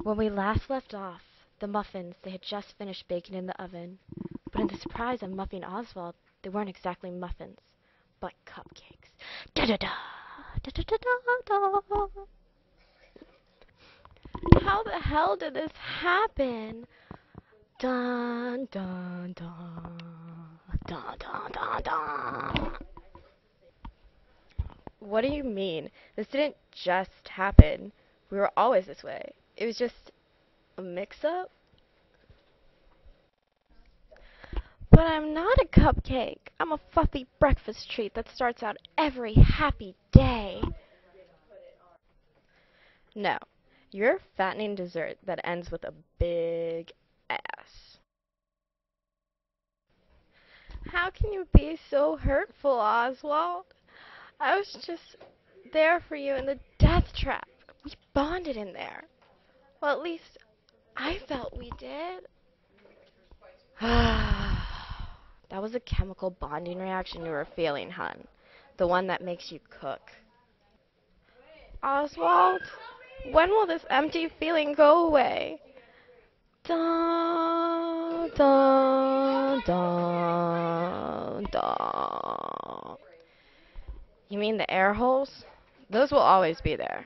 When we last left off, the muffins, they had just finished baking in the oven. But in the surprise of muffing Oswald, they weren't exactly muffins, but cupcakes. Da-da-da! Da-da-da-da-da! How the hell did this happen? Dun, dun, dun. Dun, dun, dun, dun. What do you mean? This didn't just happen. We were always this way. It was just a mix-up? But I'm not a cupcake. I'm a fluffy breakfast treat that starts out every happy day. No, you're a fattening dessert that ends with a big ass. How can you be so hurtful, Oswald? I was just there for you in the death trap. We bonded in there. Well, at least I felt we did. That was a chemical bonding reaction you were feeling, hun. The one that makes you cook. Oswald, when will this empty feeling go away? Da, da, da, da. You mean the air holes? Those will always be there.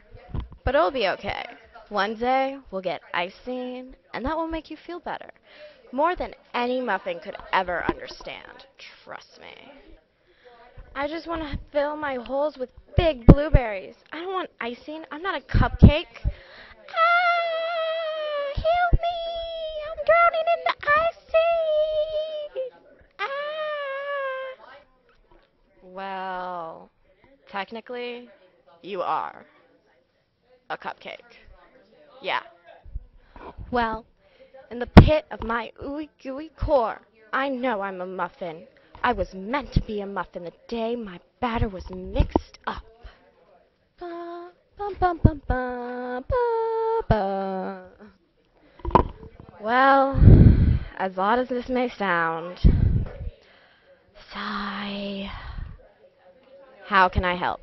But it'll be okay. One day, we'll get icing, and that will make you feel better. More than any muffin could ever understand. Trust me. I just want to fill my holes with big blueberries. I don't want icing. I'm not a cupcake. Ah, help me! I'm drowning in the icing! Ah! Well, technically, you are a cupcake. Yeah. Well, in the pit of my ooey gooey core, I know I'm a muffin. I was meant to be a muffin the day my batter was mixed up. Ba, bum, bum, bum, bum, ba, ba. Well, as odd as this may sound, sigh. How can I help?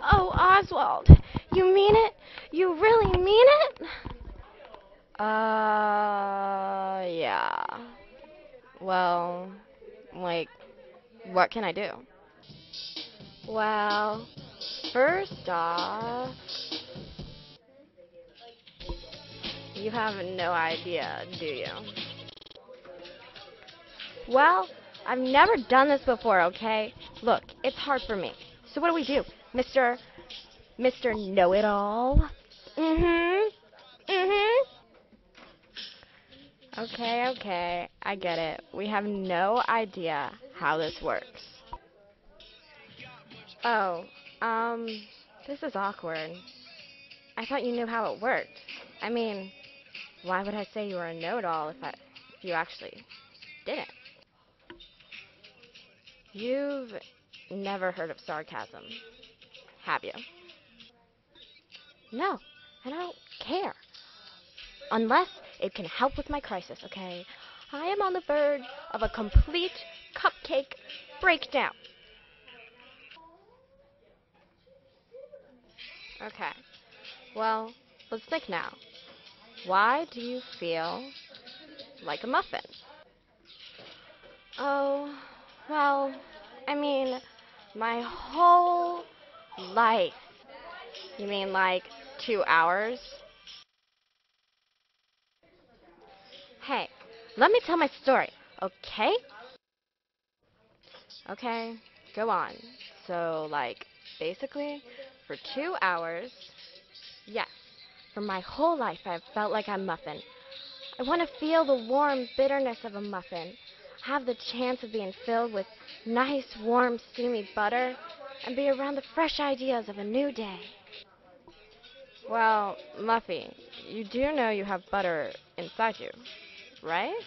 Oh, Oswald, you mean it? You really mean it? Yeah. Well, like, what can I do? Well, first off, you have no idea, do you? Well, I've never done this before, okay? Look, it's hard for me. So what do we do, Mr. Know-It-All? Mm-hmm. Okay, I get it. We have no idea how this works. Oh, this is awkward. I thought you knew how it worked. I mean, why would I say you were a know-it-all if you actually didn't? You've never heard of sarcasm, have you? No, and I don't care. Unless it can help with my crisis, okay? I am on the verge of a complete cupcake breakdown. Okay, well, let's think now. Why do you feel like a muffin? Oh, well, I mean, my whole life. You mean like 2 hours? Hey, let me tell my story, okay? Okay, go on. So, like, basically, for 2 hours, yes, for my whole life I've felt like I'm muffin. I want to feel the warm bitterness of a muffin, have the chance of being filled with nice, warm, steamy butter, and be around the fresh ideas of a new day. Well, Muffy, you do know you have butter inside you, right?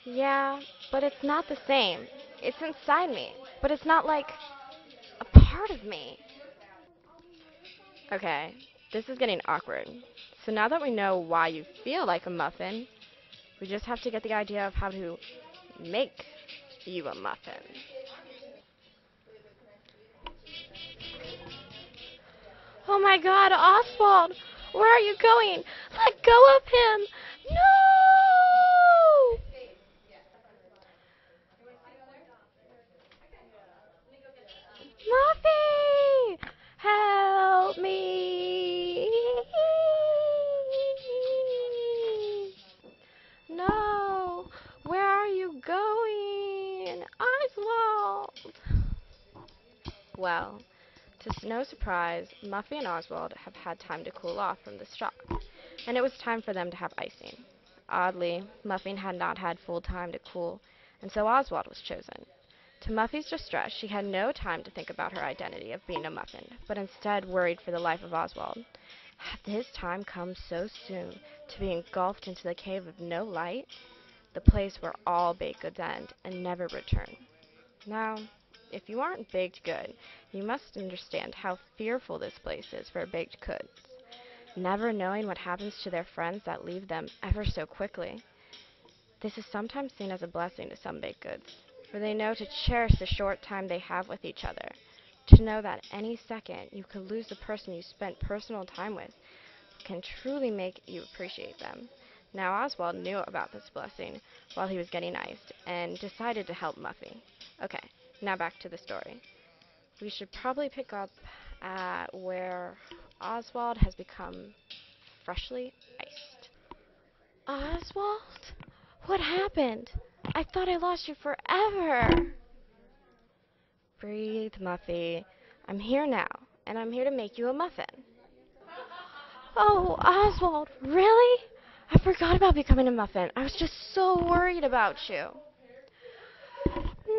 Yeah, but it's not the same. It's inside me, but it's not like a part of me. Okay, this is getting awkward. So now that we know why you feel like a muffin, we just have to get the idea of how to make you a muffin. Oh my God, Oswald! Where are you going? Let go of him! No! Muffy! Help me! No! Where are you going? Oswald! Well, to no surprise, Muffy and Oswald have had time to cool off from the shock, and it was time for them to have icing. Oddly, Muffy had not had full time to cool, and so Oswald was chosen. To Muffy's distress, she had no time to think about her identity of being a muffin, but instead worried for the life of Oswald. Had his time come so soon to be engulfed into the cave of no light, the place where all baked goods end and never return? Now, if you aren't baked good, you must understand how fearful this place is for baked goods, never knowing what happens to their friends that leave them ever so quickly. This is sometimes seen as a blessing to some baked goods, for they know to cherish the short time they have with each other, to know that any second you could lose the person you spent personal time with can truly make you appreciate them. Now Oswald knew about this blessing while he was getting iced, and decided to help Muffy. Okay, now back to the story. We should probably pick up at where Oswald has become freshly iced. Oswald? What happened? I thought I lost you forever. Breathe, Muffy. I'm here now, and I'm here to make you a muffin. Oh, Oswald, really? I forgot about becoming a muffin. I was just so worried about you.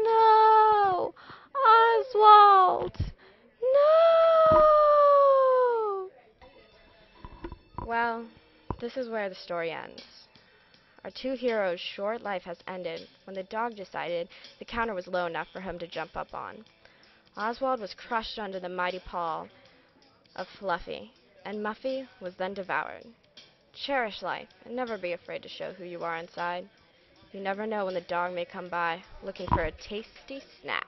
No! Oswald! No! Well, this is where the story ends. Our two heroes' short life has ended when the dog decided the counter was low enough for him to jump up on. Oswald was crushed under the mighty paw of Fluffy, and Muffy was then devoured. Cherish life, and never be afraid to show who you are inside. You never know when the dog may come by, looking for a tasty snack.